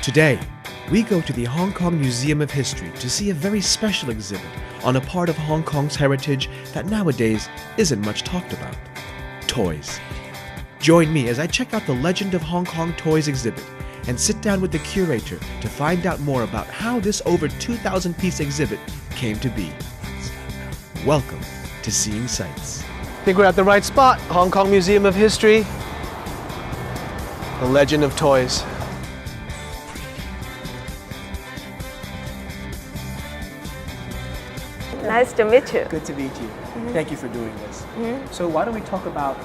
Today, we go to the Hong Kong Museum of History to see a very special exhibit on a part of Hong Kong's heritage that nowadays isn't much talked about: toys. Join me as I check out the Legend of Hong Kong Toys exhibit and sit down with the curator to find out more about how this over 2,000-piece exhibit came to be. Welcome to Seeing Sights. I think we're at the right spot. Hong Kong Museum of History. The Legend of Toys. Nice to meet you. Good to meet you. Thank you for doing this. So why don't we talk about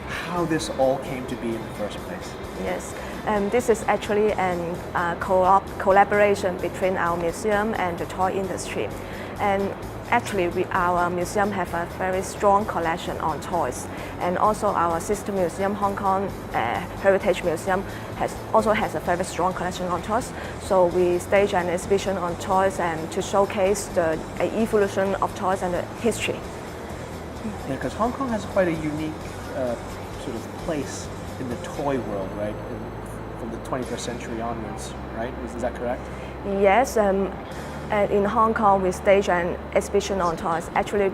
how this all came to be in the first place? Yes, this is actually a collaboration between our museum and the toy industry. And actually, our museum have a very strong collection on toys. And also our sister museum, Hong Kong Heritage Museum, also has a very strong collection on toys. So we stage an exhibition on toys and to showcase the evolution of toys and the history. Yeah, because Hong Kong has quite a unique sort of place in the toy world, right? From the 21st century onwards, right? Is that correct? Yes. In Hong Kong, we stage an exhibition on toys. Actually,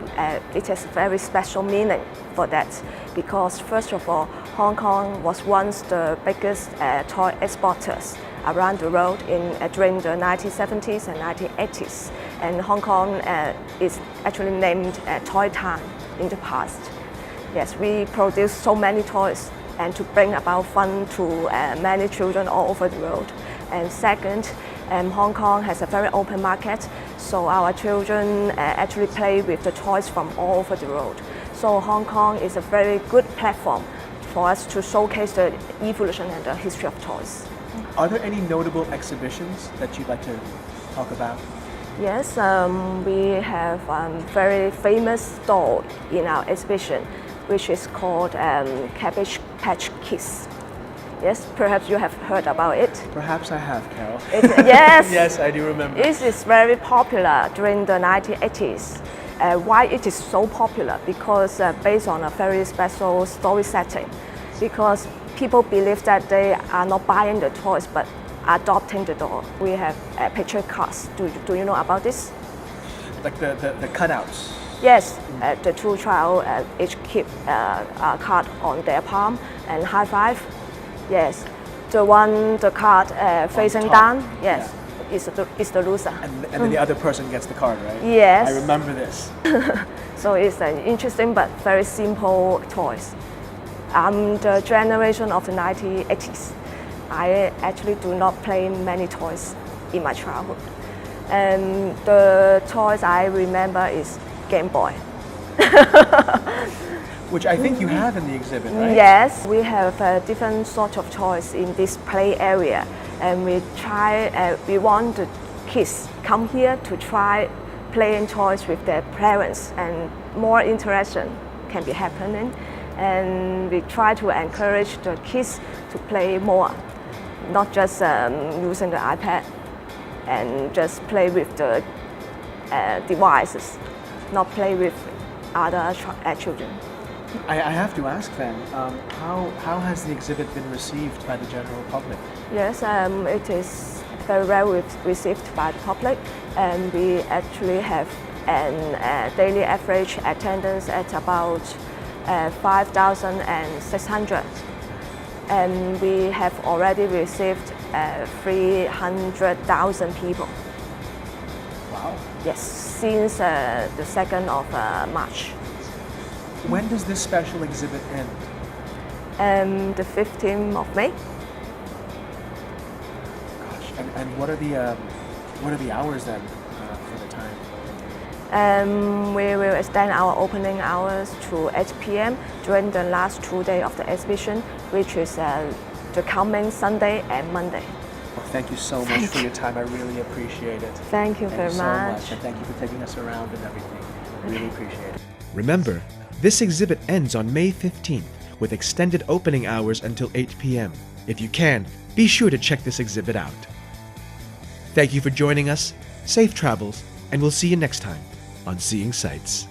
it has very special meaning for that because, first of all, Hong Kong was once the biggest toy exporters around the world during the 1970s and 1980s. And Hong Kong is actually named Toy Town in the past. Yes, we produce so many toys and to bring about fun to many children all over the world. And second, Hong Kong has a very open market, so our children actually play with the toys from all over the world. So Hong Kong is a very good platform for us to showcase the evolution and the history of toys. Are there any notable exhibitions that you'd like to talk about? Yes, we have a very famous store in our exhibition, which is called Cabbage Patch Kids. Yes, perhaps you have heard about it. Perhaps I have, Carol. Yes. Yes, I do remember. It is very popular during the 1980s. Why it is so popular? Because based on a very special story setting. Because people believe that they are not buying the toys but adopting the doll. We have picture cards. Do you know about this? Like the cutouts? Yes, the two child each keep a card on their palm and high five. Yes, the card facing down, yes, yeah. is the loser. And then the other person gets the card, right? Yes. I remember this. So it's an interesting but very simple toys. I'm the generation of the 1980s. I actually do not play many toys in my childhood. And the toys I remember is Game Boy. Which I think you have in the exhibit, right? Yes, we have different sorts of toys in this play area, and we want the kids come here to try playing toys with their parents, and more interaction can be happening. And we try to encourage the kids to play more, not just using the iPad and just play with the devices, not play with other children. I have to ask then, how has the exhibit been received by the general public? Yes, it is very well received by the public, and we actually have a daily average attendance at about 5,600, and we have already received 300,000 people. Wow. Yes, since the 2nd of March. When does this special exhibit end? The 15th of May. Gosh, and what are the hours then for the time? We will extend our opening hours to 8 p.m. during the last 2 days of the exhibition, which is the coming Sunday and Monday. Well, thank you so much for your time. I really appreciate it. Thank you very much. And thank you for taking us around and everything. I really appreciate it. Remember, this exhibit ends on May 15th with extended opening hours until 8 p.m. If you can, be sure to check this exhibit out. Thank you for joining us, safe travels, and we'll see you next time on Seeing Sights.